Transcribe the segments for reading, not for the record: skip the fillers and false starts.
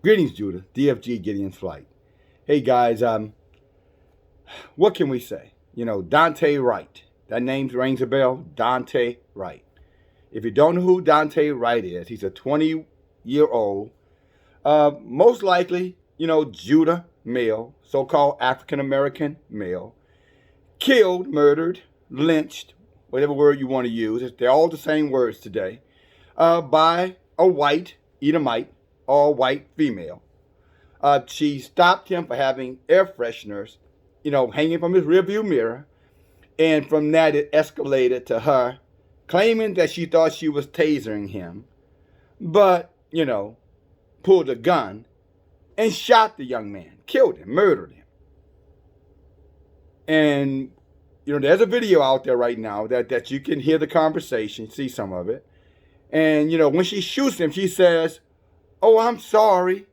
Greetings, Judah. DFG Gideon's flight. Hey guys, what can we say? Daunte Wright. That name rings a bell. Daunte Wright. If you don't know who Daunte Wright is, he's a 20-year-old, most likely, Judah male, so-called African American male, killed, murdered, lynched, whatever word you want to use. They're all the same words today, by a white Edomite or white female. She stopped him for having air fresheners, hanging from his rearview mirror. And from that, it escalated to her claiming that she thought she was tasering him, but, pulled a gun and shot the young man, killed him, murdered him. And, there's a video out there right now that you can hear the conversation, see some of it. And, when she shoots him, she says, "Oh, I'm sorry.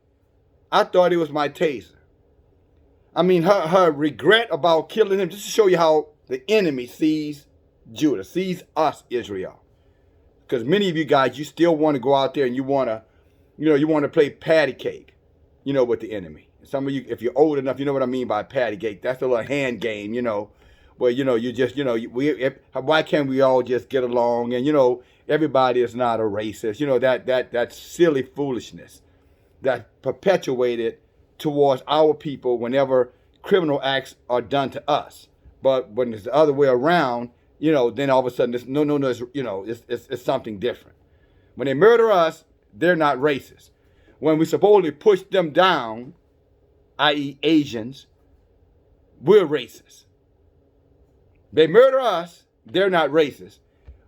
I thought it was my taser." I mean, her regret about killing him, just to show you how the enemy sees Judah, sees us, Israel. Because many of you guys, you still want to go out there and you want to play patty cake, with the enemy. Some of you, if you're old enough, you know what I mean by patty cake. That's a little hand game, where, you just, why can't we all just get along? And, everybody is not a racist. That silly foolishness that perpetuated towards our people whenever criminal acts are done to us. But when it's the other way around, then all of a sudden it's no, it's something different. When they murder us, they're not racist. When we supposedly push them down, i.e. Asians, we're racist. They murder us, they're not racist.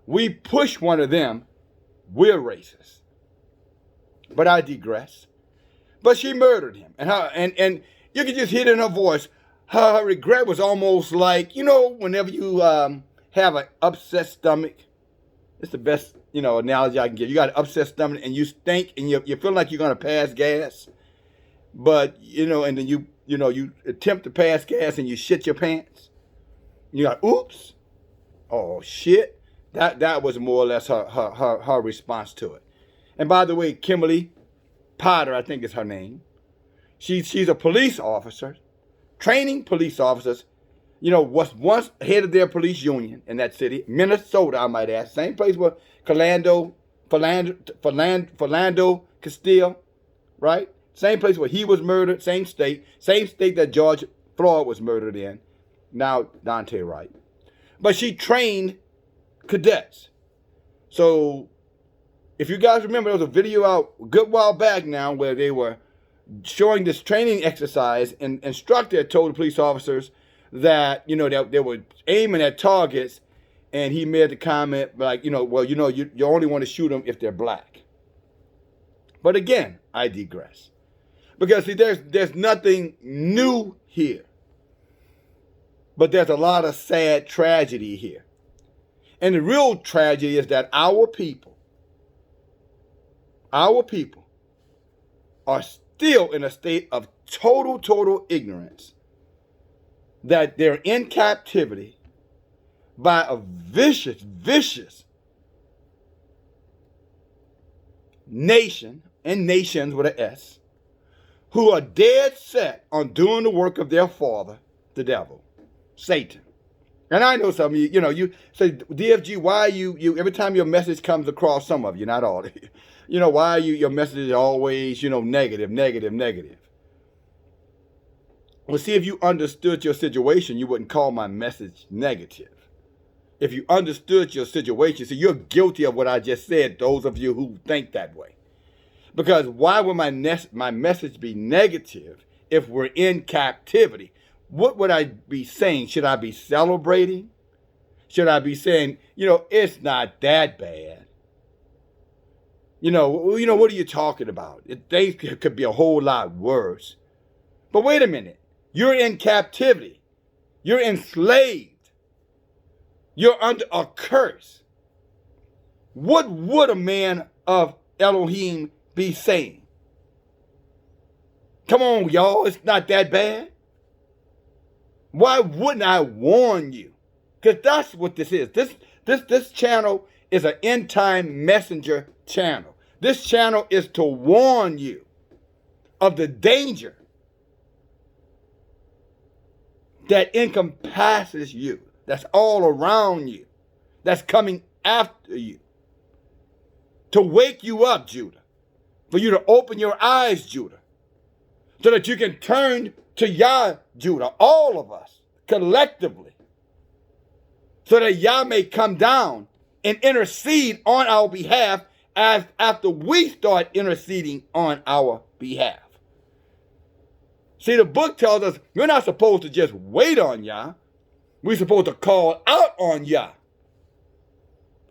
We push one of them, we're racist. But I digress. But she murdered him. And you can just hear it in her voice. Her regret was almost like, whenever you have an upset stomach, it's the best, analogy I can give. You got an upset stomach and you stink and you feel like you're going to pass gas. But, and then you attempt to pass gas and you shit your pants. You're like, oops. Oh, shit. That was more or less her response to it. And by the way, Kimberly Potter, I think is her name. She's a police officer, training police officers, was once head of their police union in that city, Minnesota, I might add. Same place where Philando Castile, right? Same place where he was murdered, same state that George Floyd was murdered in. Now Daunte Wright. But she trained cadets. So if you guys remember, there was a video out a good while back now where they were showing this training exercise, and instructor told the police officers that, that they were aiming at targets, and he made the comment like, you only want to shoot them if they're black. But again, I digress. Because see, there's nothing new here. But there's a lot of sad tragedy here. And the real tragedy is that our people are still in a state of total ignorance that they're in captivity by a vicious nation, and nations with an S, who are dead set on doing the work of their father, the devil, Satan. And I know some of you, you say, DFG, why are you every time your message comes across, some of you, not all of you, why are your message is always, negative. Well, see, if you understood your situation, you wouldn't call my message negative. If you understood your situation, see, you're guilty of what I just said, those of you who think that way. Because why would my message be negative if we're in captivity? What would I be saying? Should I be celebrating? Should I be saying, it's not that bad? What are you talking about? Things could be a whole lot worse. But wait a minute. You're in captivity. You're enslaved. You're under a curse. What would a man of Elohim be saying? Come on, y'all. It's not that bad. Why wouldn't I warn you? Because that's what this is. This channel is an end time messenger channel. This channel is to warn you of the danger that encompasses you, that's all around you, that's coming after you. To wake you up, Judah. For you to open your eyes, Judah. So that you can turn to Yah, Judah, all of us, collectively. So that Yah may come down and intercede on our behalf as after we start interceding on our behalf. See, the book tells us we're not supposed to just wait on Yah. We're supposed to call out on Yah.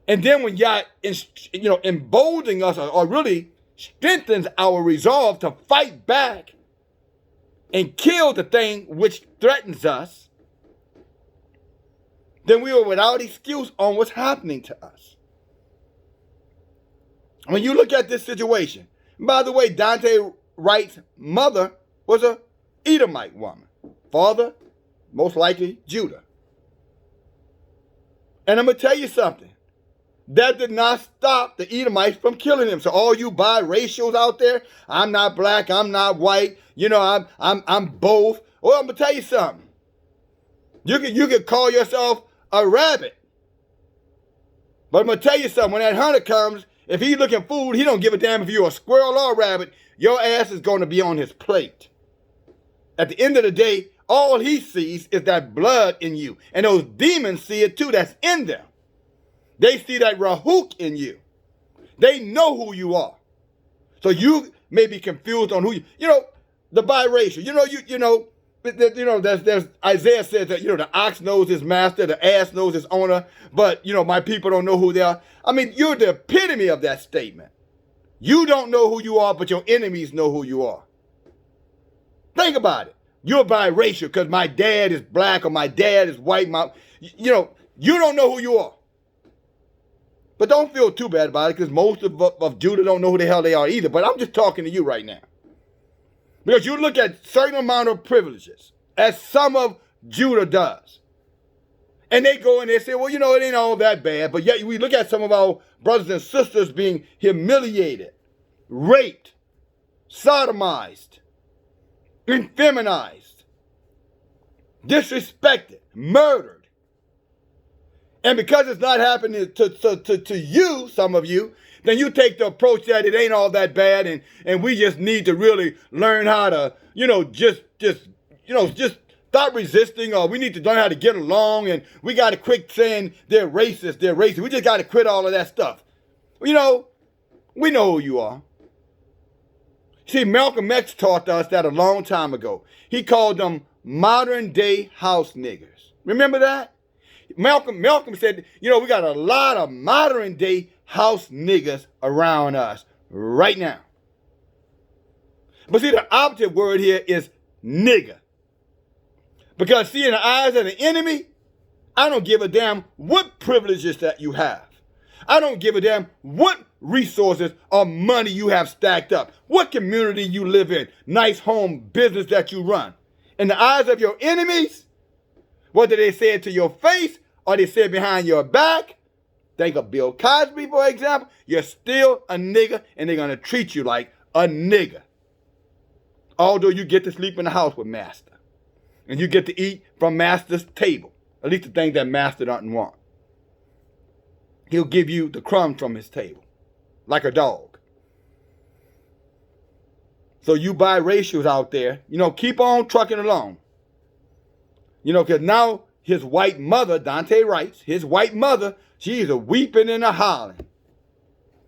And then when Yah, emboldening us or really strengthens our resolve to fight back and kill the thing which threatens us, then we are without excuse on what's happening to us. When you look at this situation, by the way, Daunte Wright's mother was a Edomite woman. Father, most likely Judah. And I'm going to tell you something. That did not stop the Edomites from killing him. So all you biracials out there, I'm not black, I'm not white, I'm both. Well, I'm gonna tell you something. You can call yourself a rabbit. But I'm gonna tell you something, when that hunter comes, if he's looking food, he don't give a damn if you're a squirrel or a rabbit, your ass is gonna be on his plate. At the end of the day, all he sees is that blood in you. And those demons see it too, that's in them. They see that Rahook in you. They know who you are. So you may be confused on who the biracial. There's Isaiah says that, the ox knows his master, the ass knows his owner, but, my people don't know who they are. I mean, you're the epitome of that statement. You don't know who you are, but your enemies know who you are. Think about it. You're biracial because my dad is black or my dad is white. You don't know who you are. But don't feel too bad about it because most of Judah don't know who the hell they are either. But I'm just talking to you right now. Because you look at certain amount of privileges, as some of Judah does. And they go in there and say, well, it ain't all that bad. But yet we look at some of our brothers and sisters being humiliated, raped, sodomized, infeminized, disrespected, murdered. And because it's not happening to you, some of you, then you take the approach that it ain't all that bad and we just need to really learn how to, just stop resisting, or we need to learn how to get along, and we got to quit saying they're racist. We just got to quit all of that stuff. We know who you are. See, Malcolm X taught us that a long time ago. He called them modern day house niggers. Remember that? Malcolm said, we got a lot of modern day house niggas around us right now. But see, the opposite word here is nigger. Because see, in the eyes of the enemy, I don't give a damn what privileges that you have. I don't give a damn what resources or money you have stacked up. What community you live in. Nice home, business that you run. In the eyes of your enemies, whether they say it to your face or they say it behind your back, think of Bill Cosby, for example, you're still a nigger and they're going to treat you like a nigger. Although you get to sleep in the house with master. And you get to eat from master's table. At least the things that master doesn't want. He'll give you the crumbs from his table. Like a dog. So you biracials out there, keep on trucking along. Because now his white mother, Daunte Wright, his white mother, she is a weeping and a hollering.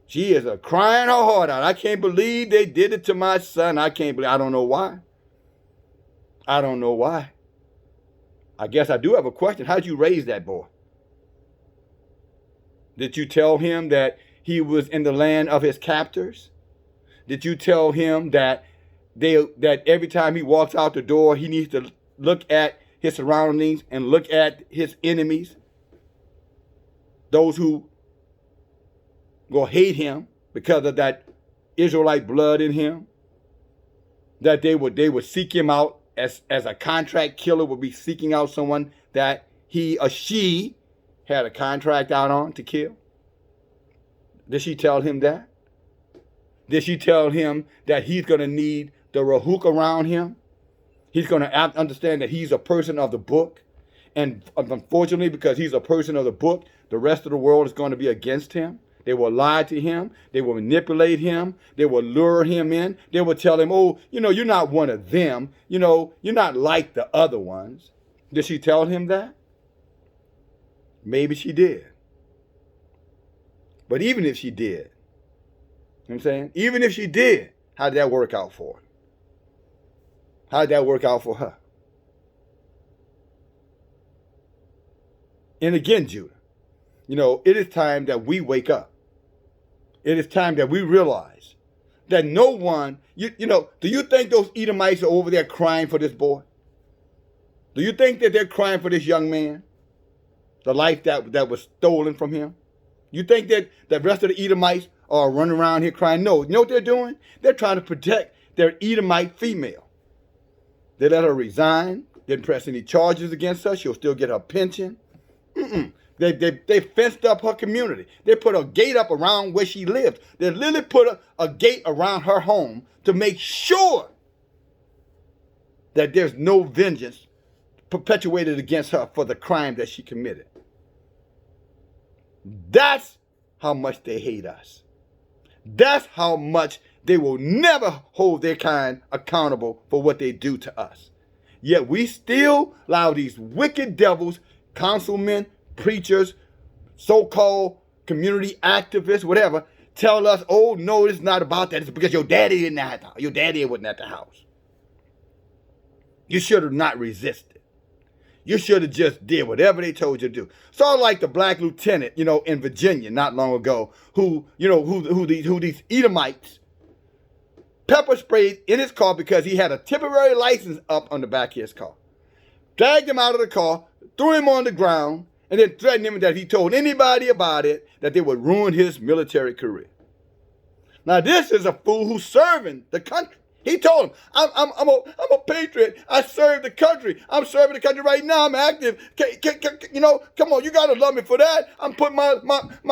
She is a crying her heart out. I can't believe they did it to my son. I don't know why. I don't know why. I guess I do have a question. How'd you raise that boy? Did you tell him that he was in the land of his captors? Did you tell him that every time he walks out the door, he needs to look at his surroundings and look at his enemies? Those who will hate him because of that Israelite blood in him. That they would seek him out as a contract killer would be seeking out someone that he or she had a contract out on to kill. Did she tell him that? Did she tell him that he's going to need the Rahuk around him. He's going to understand that he's a person of the book. And unfortunately, because he's a person of the book, the rest of the world is going to be against him. They will lie to him. They will manipulate him. They will lure him in. They will tell him, oh, you're not one of them. You're not like the other ones. Did she tell him that? Maybe she did. But even if she did, you know what I'm saying? Even if she did, how did that work out for her? How did that work out for her? And again, Judah, it is time that we wake up. It is time that we realize that no one, do you think those Edomites are over there crying for this boy? Do you think that they're crying for this young man? The life that was stolen from him? You think that the rest of the Edomites are running around here crying? No. You know what they're doing? They're trying to protect their Edomite female. They let her resign. Didn't press any charges against her. She'll still get her pension. They fenced up her community. They put a gate up around where she lived. They literally put a gate around her home to make sure that there's no vengeance perpetuated against her for the crime that she committed. That's how much they hate us. That's how much they will never hold their kind accountable for what they do to us. Yet we still allow these wicked devils, councilmen, preachers, so-called community activists, whatever, tell us, oh, no, it's not about that. It's because your daddy didn't have the house. Your daddy wasn't at the house. You should have not resisted. You should have just did whatever they told you to do. Sort of like the black lieutenant, in Virginia not long ago, who these Edomites pepper sprayed in his car because he had a temporary license up on the back of his car. Dragged him out of the car, threw him on the ground, and then threatened him that if he told anybody about it, that they would ruin his military career. Now this is a fool who's serving the country. He told him, I'm a patriot. I serve the country. I'm serving the country right now. I'm active. Come on, you gotta love me for that. I'm putting my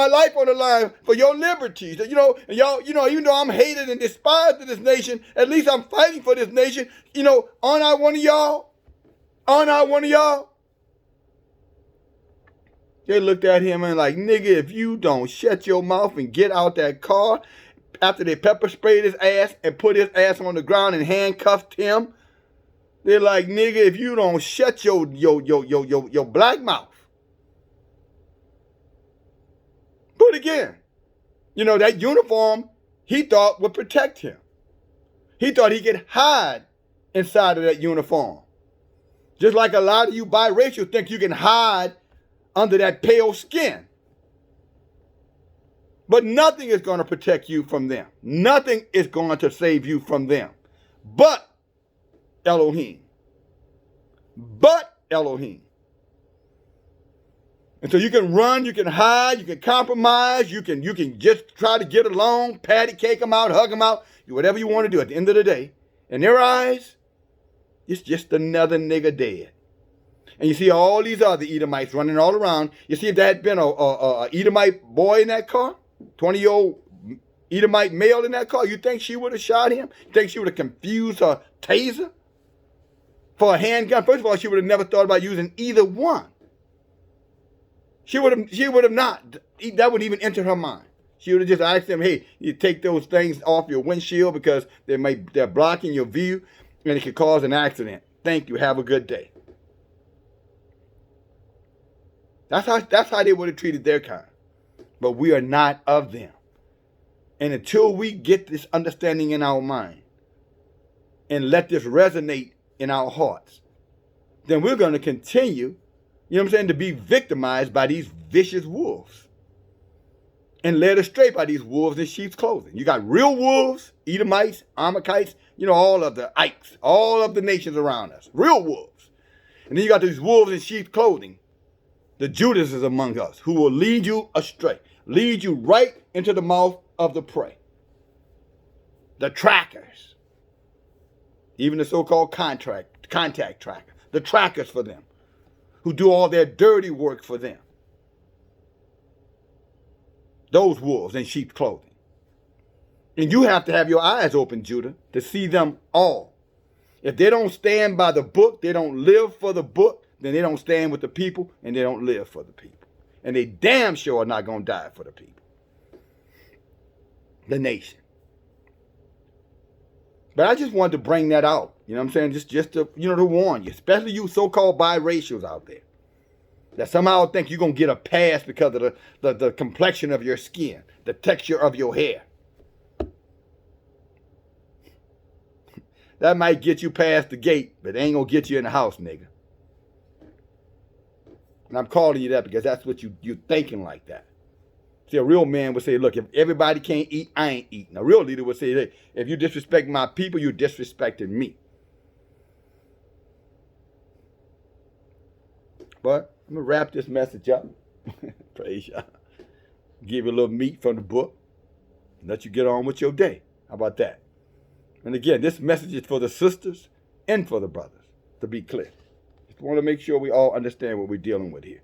life on the line for your liberties. And y'all, even though I'm hated and despised in this nation, at least I'm fighting for this nation. Aren't I one of y'all? Aren't I one of y'all? They looked at him and like, nigga, if you don't shut your mouth and get out that car, after they pepper sprayed his ass and put his ass on the ground and handcuffed him, they're like, nigga, if you don't shut your black mouth. But again, that uniform he thought would protect him. He thought he could hide inside of that uniform. Just like a lot of you biracial think you can hide under that pale skin. But nothing is going to protect you from them. Nothing is going to save you from them. But Elohim. But Elohim. And so you can run, you can hide, you can compromise, you can just try to get along, patty cake them out, hug them out, do whatever you want to do. At the end of the day, in their eyes, it's just another nigga dead. And you see all these other Edomites running all around. You see if there had been a Edomite boy in that car, 20-year-old Edomite male in that car, you think she would have shot him? You think she would have confused her taser for a handgun? First of all, she would have never thought about using either one. She would have not. That wouldn't even enter her mind. She would have just asked them, hey, you take those things off your windshield because they're blocking your view and it could cause an accident. Thank you. Have a good day. That's how they would have treated their kind. But we are not of them. And until we get this understanding in our mind and let this resonate in our hearts, then we're going to continue, to be victimized by these vicious wolves and led astray by these wolves in sheep's clothing. You got real wolves, Edomites, Amalekites, all of the Ikes, all of the nations around us, real wolves. And then you got these wolves in sheep's clothing, the Judases among us, who will lead you astray, lead you right into the mouth of the prey. The trackers, even the so-called contact tracker, the trackers for them, who do all their dirty work for them. Those wolves in sheep's clothing. And you have to have your eyes open, Judah, to see them all. If they don't stand by the book, they don't live for the book, then they don't stand with the people and they don't live for the people. And they damn sure are not going to die for the people. The nation. But I just wanted to bring that out. You know what I'm saying? Just to, to warn you, especially you so-called biracials out there, that somehow think you're going to get a pass because of the complexion of your skin, the texture of your hair. That might get you past the gate, but it ain't going to get you in the house, nigga. And I'm calling you that because that's what you're thinking like that. See, a real man would say, look, if everybody can't eat, I ain't eating. A real leader would say, hey, if you disrespect my people, you're disrespecting me. But I'm going to wrap this message up. Praise y'all. Give you a little meat from the book. And let you get on with your day. How about that? And again, this message is for the sisters and for the brothers, to be clear. Just want to make sure we all understand what we're dealing with here.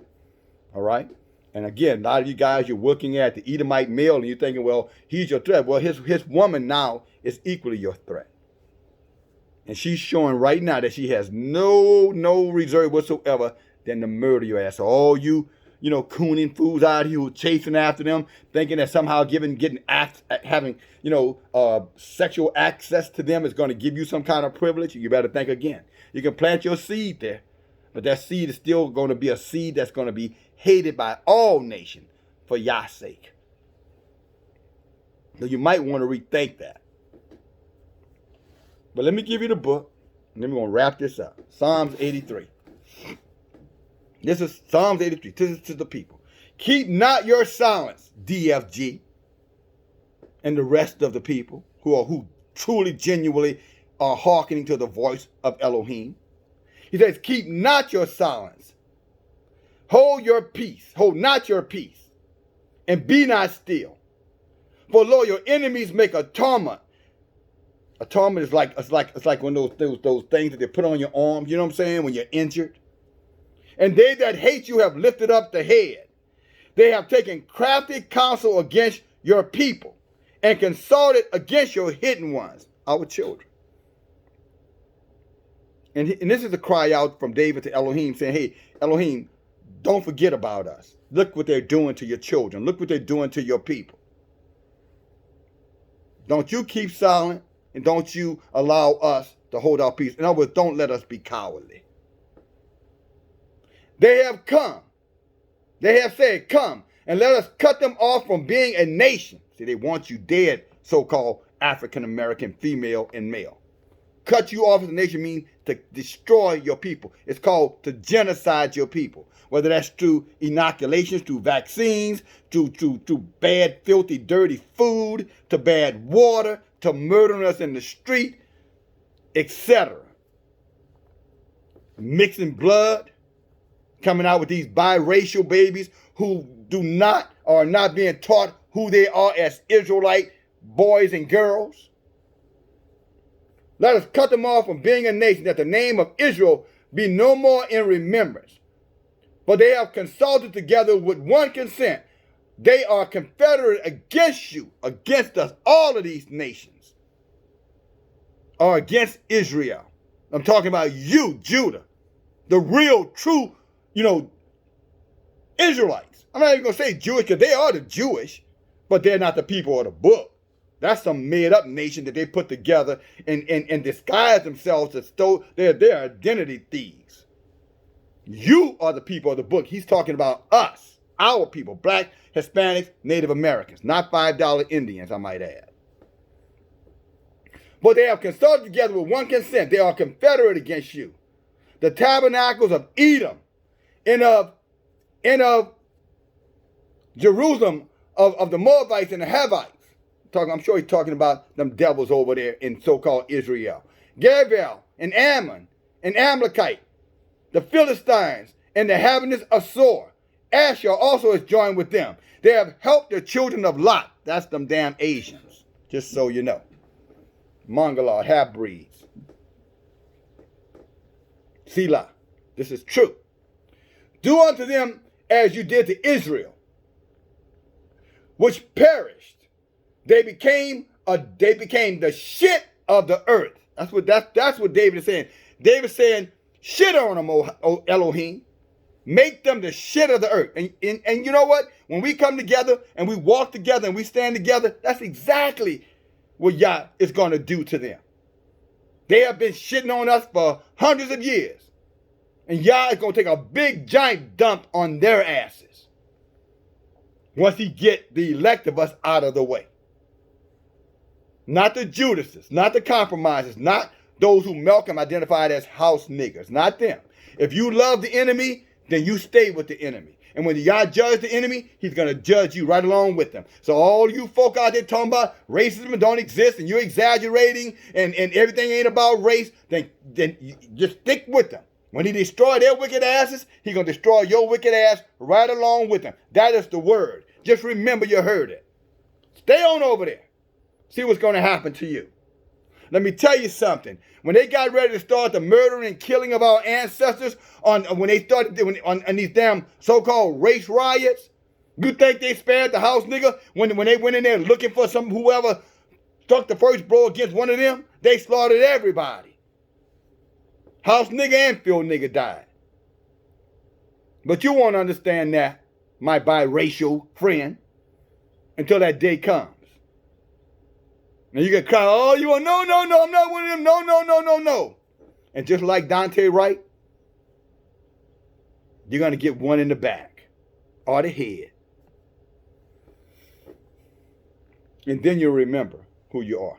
All right? And again, a lot of you guys, you're looking at the Edomite male and you're thinking, well, he's your threat. Well, his woman now is equally your threat. And she's showing right now that she has no reserve whatsoever than to murder your ass. So all you, cooning fools out here who are chasing after them, thinking that somehow having, sexual access to them is going to give you some kind of privilege, you better think again. You can plant your seed there, but that seed is still going to be a seed that's going to be hated by all nations for Yah's sake. So you might want to rethink that. But let me give you the book, and then we're going to wrap this up. Psalms 83. This is Psalms 83. This is to the people. Keep not your silence, DFG, and the rest of the people who truly, genuinely are hearkening to the voice of Elohim. He says, keep not your silence. Hold your peace. Hold not your peace. And be not still. For lo, your enemies make a torment. A torment is like one of those things that they put on your arm. You know what I'm saying? When you're injured. And they that hate you have lifted up the head. They have taken crafty counsel against your people and consulted against your hidden ones, our children. And this is a cry out from David to Elohim saying, hey, Elohim, don't forget about us. Look what they're doing to your children. Look what they're doing to your people. Don't you keep silent and don't you allow us to hold our peace. In other words, don't let us be cowardly. They have come. They have said, come and let us cut them off from being a nation. See, they want you dead, so-called African-American female and male. Cut you off as a nation means to destroy your people. It's called to genocide your people. Whether that's through inoculations, through vaccines, through bad, filthy, dirty food, to bad water, to murdering us in the street, etc. Mixing blood, coming out with these biracial babies who are not being taught who they are as Israelite boys and girls. Let us cut them off from being a nation, that the name of Israel be no more in remembrance. For they have consulted together with one consent. They are confederate against you, against us. All of these nations are against Israel. I'm talking about you, Judah, the real, true, Israelites. I'm not even going to say Jewish because they are the Jewish, but they're not the people of the book. That's some made-up nation that they put together and disguise themselves as though they're identity thieves. You are the people of the book. He's talking about us, our people, black, Hispanics, Native Americans, not $5 Indians, I might add. But they have consulted together with one consent. They are confederate against you. The tabernacles of Edom and of Jerusalem, of the Moabites and the Hivites. I'm sure he's talking about them devils over there in so-called Israel. Gebel and Ammon and Amalekite, the Philistines and the inhabitants of Sor. Asher also is joined with them. They have helped the children of Lot. That's them damn Asians, just so you know. Mongoloid half-breeds. Selah. This is true. Do unto them as you did to Israel, which perished. They became they became the shit of the earth. That's what David is saying. David's saying, shit on them, O Elohim. Make them the shit of the earth. And you know what? When we come together and we walk together and we stand together, that's exactly what Yah is going to do to them. They have been shitting on us for hundreds of years. And Yah is going to take a big giant dump on their asses once he get the elect of us out of the way. Not the Judases, not the compromisers, not those who Malcolm identified as house niggers, not them. If you love the enemy, then you stay with the enemy. And when Yah judge the enemy, he's going to judge you right along with them. So all you folk out there talking about racism don't exist and you're exaggerating and everything ain't about race, then you just stick with them. When he destroy their wicked asses, he's going to destroy your wicked ass right along with them. That is the word. Just remember you heard it. Stay on over there. See what's going to happen to you. Let me tell you something. When they got ready to start the murdering and killing of our ancestors when they started on these damn so-called race riots, you think they spared the house nigga when they went in there looking for whoever struck the first blow against one of them? They slaughtered everybody. House nigga and field nigga died. But you won't understand that, my biracial friend, until that day comes. Now you can cry, oh, you want, no, I'm not one of them, no. And just like Daunte Wright, you're going to get one in the back or the head. And then you'll remember who you are.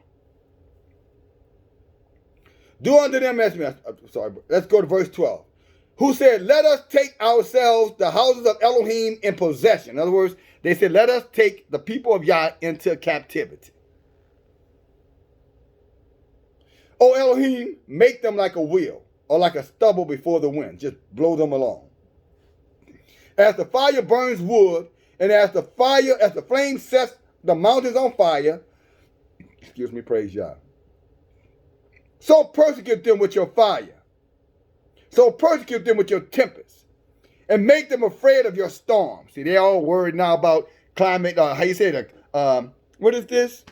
Do unto them as me. Sorry, let's go to verse 12. Who said, let us take ourselves the houses of Elohim in possession. In other words, they said, let us take the people of Yah into captivity. O Elohim, make them like a wheel or like a stubble before the wind. Just blow them along. As the fire burns wood, and as the flame sets the mountains on fire, praise Yah. So persecute them with your fire. So persecute them with your tempest. And make them afraid of your storms. See, they're all worried now about climate, how you say that? What is this?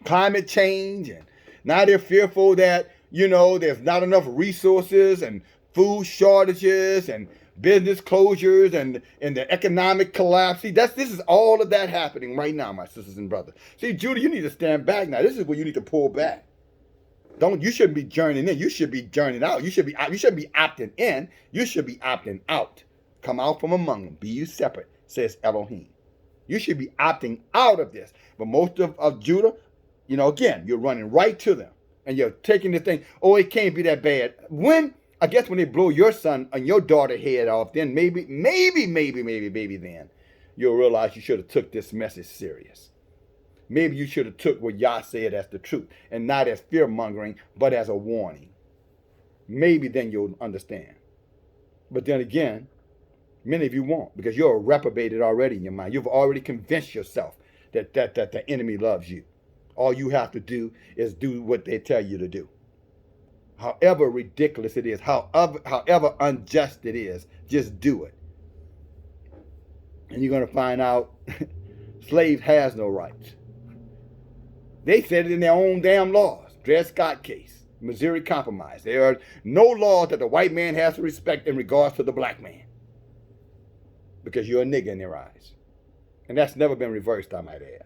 Climate change. And now they're fearful that, there's not enough resources and food shortages and business closures and the economic collapse. See, this is all of that happening right now, my sisters and brothers. See, Judah, you need to stand back now. This is where you need to pull back. You shouldn't be journeying in. You should be journeying out. You shouldn't be opting in. You should be opting out. Come out from among them. Be you separate, says Elohim. You should be opting out of this. But most of Judah, again, you're running right to them. And you're taking the thing, oh, it can't be that bad. I guess when they blow your son and your daughter head off, then maybe then you'll realize you should have took this message serious. Maybe you should have took what Yah said as the truth and not as fear-mongering, but as a warning. Maybe then you'll understand. But then again, many of you won't, because you're reprobated already in your mind. You've already convinced yourself that the enemy loves you. All you have to do is do what they tell you to do. However ridiculous it is, however unjust it is, just do it. And you're going to find out slave has no rights. They said it in their own damn laws. Dred Scott case, Missouri Compromise. There are no laws that the white man has to respect in regards to the black man. Because you're a nigger in their eyes. And that's never been reversed, I might add.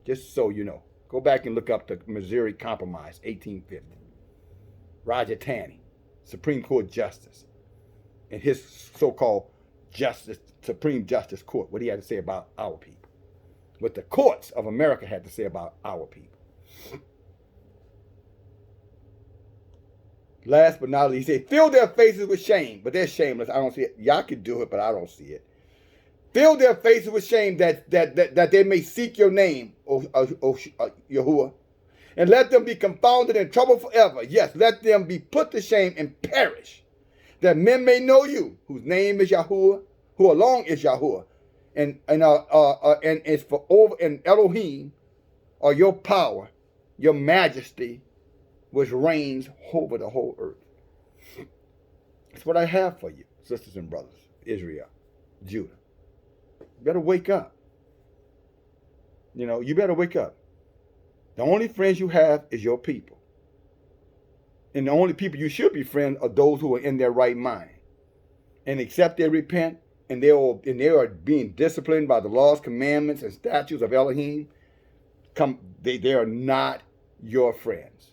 Just so you know. Go back and look up the Missouri Compromise, 1850. Roger Taney, Supreme Court Justice, and his so-called Supreme Justice Court, what he had to say about our people. What the courts of America had to say about our people. Last but not least, he said, fill their faces with shame. But they're shameless. I don't see it. Y'all could do it, but I don't see it. Fill their faces with shame that they may seek your name, O Yahuwah. And let them be confounded in trouble forever. Yes, let them be put to shame and perish. That men may know you, whose name is Yahuwah, who alone is Yahuwah. And it's for over in Elohim, or your power, your majesty, which reigns over the whole earth. That's what I have for you, sisters and brothers, Israel, Judah. You better wake up. You better wake up. The only friends you have is your people. And the only people you should be friends are those who are in their right mind. And except they repent and they are being disciplined by the laws, commandments, and statutes of Elohim, they are not your friends.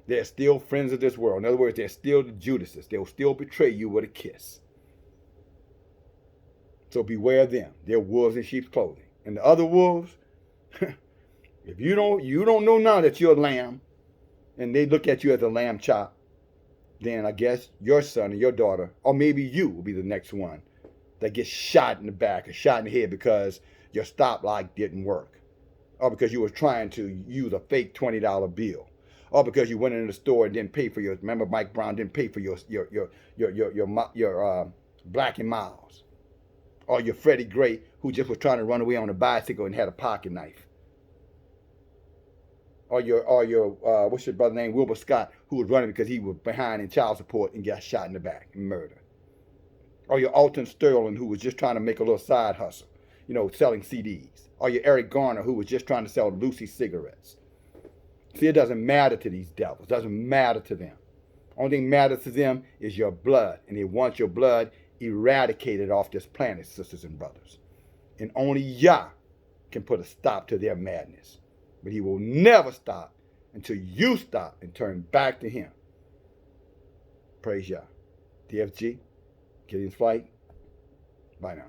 They're still friends of this world. In other words, they're still the Judases. They'll still betray you with a kiss. So beware of them. They're wolves in sheep's clothing. And the other wolves, if you don't know now that you're a lamb, and they look at you as a lamb chop, then I guess your son or your daughter, or maybe you, will be the next one that gets shot in the back or shot in the head because your stoplight didn't work, or because you were trying to use a fake $20 bill, or because you went into the store and didn't pay for your. Remember, Mike Brown didn't pay for your Black and Miles, or your Freddie Gray who just was trying to run away on a bicycle and had a pocket knife. Or your what's your brother name, Wilbur Scott, who was running because he was behind in child support and got shot in the back and murdered. Or your Alton Sterling, who was just trying to make a little side hustle, selling CDs. Or your Eric Garner, who was just trying to sell Lucy cigarettes. See, it doesn't matter to these devils. It doesn't matter to them. Only thing matters to them is your blood, and they want your blood eradicated off this planet, sisters and brothers. And only Yah can put a stop to their madness. But he will never stop until you stop and turn back to him. Praise Yah. DFG, Gideon's Flight. Bye now.